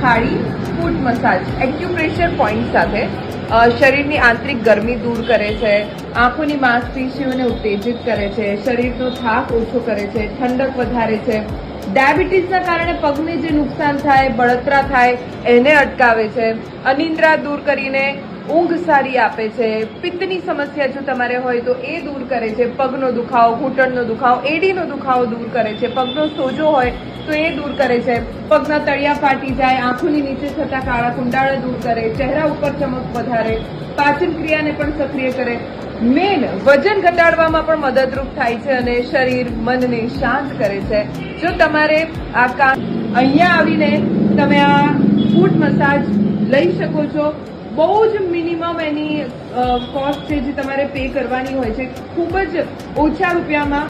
ખાડી ફૂટ massage acupressure point સાથે શરીરની આંતરિક ગરમી દૂર કરે છે, આંખોની માંસપેશીઓને ઉત્તેજિત કરે છે, શરીરનો થાક ઓછો કરે છે, ઠંડક વધારે છે, ડાયાબિટીસના કારણે પગને જે નુકસાન થાય, બળતરા થાય એને અટકાવે છે, અનિદ્રા દૂર કરીને ઊંઘ સારી આપે છે, પિત્તની સમસ્યા જો તમારે હોય તો એ દૂર કરે છે, પગનો દુખાવો, ઘૂંટણનો દુખાવો, એડીનો દુખાવો દૂર કરે છે, પગનો સોજો હોય તો એ દૂર કરે છે, પગના તળિયા ફાટી જાય, આંખોની નીચે થતા કાળા કુંડાળા દૂર કરે, ચહેરા ઉપર ચમક વધારે, પાચન ક્રિયાને પણ સક્રિય કરે, મેન વજન ઘટાડવામાં પણ મદદરૂપ થાય છે અને શરીર મનને શાંત કરે છે. જો તમારે આ કામ અહીંયા આવીને તમે આ ફૂટ મસાજ લઈ શકો છો. બહુ જ મિનિમમ એની કોસ્ટ છે જે તમારે પે કરવાની હોય છે, ખૂબ જ ઓછા રૂપિયામાં